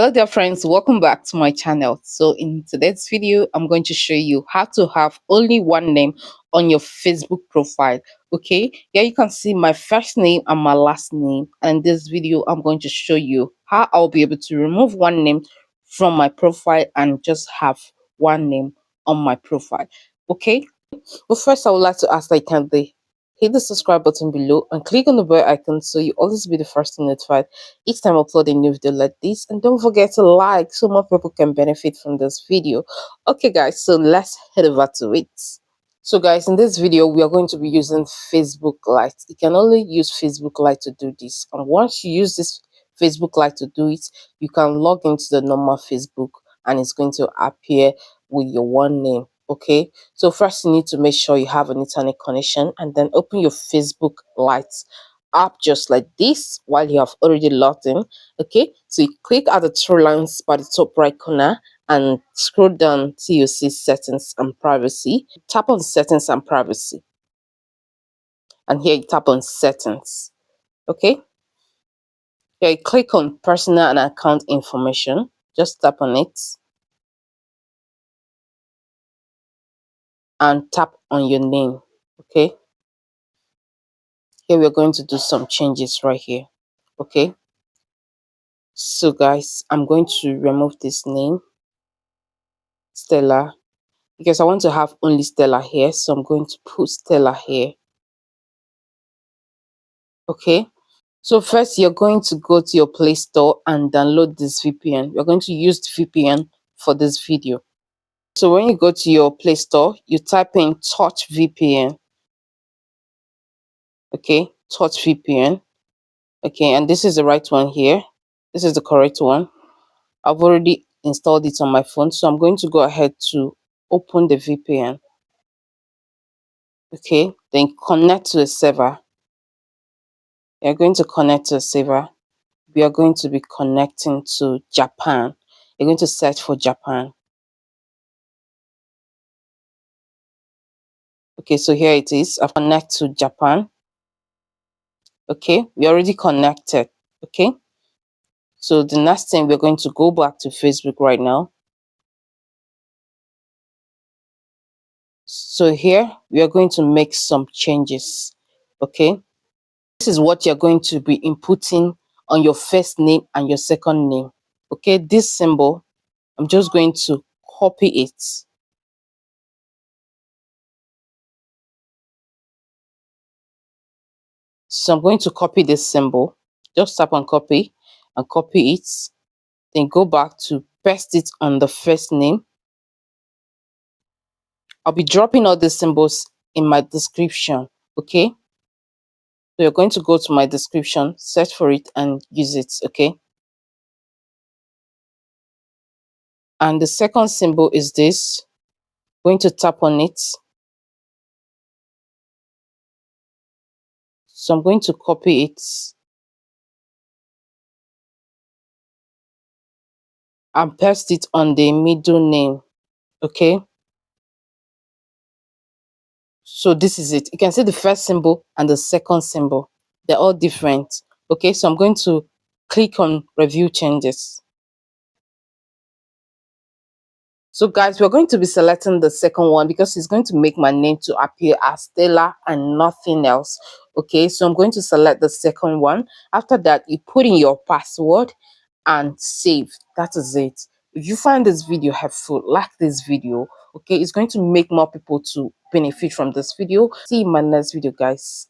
Hello dear friends, welcome back to my channel. So in today's video I'm going to show you how to have only one name on your Facebook profile. Okay, here you can see my first name and my last name, and in this video I'm going to show you how I'll be able to remove one name from my profile and just have one name on my profile. Okay, but first, I would like to ask that you kindly hit the subscribe button below and click on the bell icon so you always be the first to notified each time I upload a new video like this. And don't forget to like so more people can benefit from this video. Okay, guys, so let's head over to it. So guys, in this video, we are going to be using Facebook Lite. You can only use Facebook Lite to do this. And once you use this Facebook Lite to do it, you can log into the normal Facebook and it's going to appear with your one name. Okay, so first you need to make sure you have an internet connection and then open your Facebook Lite app just like this while you have already logged in. Okay, so you click at the three lines by the top right corner and scroll down till you see settings and privacy. Tap on settings and privacy, and here you tap on settings. Okay, here you click on personal and account information. Just tap on it and tap on your name. Okay, here we're going to do some changes right here. Okay, so guys, I'm going to remove this name Stella because I want to have only Stella here, so I'm going to put Stella here. Okay, so first you're going to go to your Play Store and download this VPN. We're going to use the VPN for this video. So when you go to your Play Store, you type in Touch VPN. Okay, Touch VPN. Okay, and this is the right one here. This is the correct one. I've already installed it on my phone, so I'm going to go ahead to open the VPN. Okay, then connect to a server. You're going to connect to a server. We are going to be connecting to Japan. You're going to search for Japan. Okay, so here it is. I've connected to Japan. Okay, we already connected. Okay, so the next thing, we're going to go back to Facebook right now. So here we are going to make some changes. Okay, this is what you're going to be inputting on your first name and your second name. Okay, this symbol, I'm just going to copy it. So I'm going to copy this symbol. Just tap on copy and copy it. Then go back to paste it on the first name. I'll be dropping all the symbols in my description. Okay. So you're going to go to my description, search for it and use it. Okay. And the second symbol is this. Going to tap on it. So I'm going to copy it and paste it on the middle name. Okay. So this is it. You can see the first symbol and the second symbol. They're all different. Okay, so I'm going to click on review changes. So guys, we're going to be selecting the second one because it's going to make my name to appear as Stella and nothing else. Okay, so I'm going to select the second one. After that, you put in your password and save. That is it. If you find this video helpful, like this video. Okay, it's going to make more people to benefit from this video. See you in my next video, guys.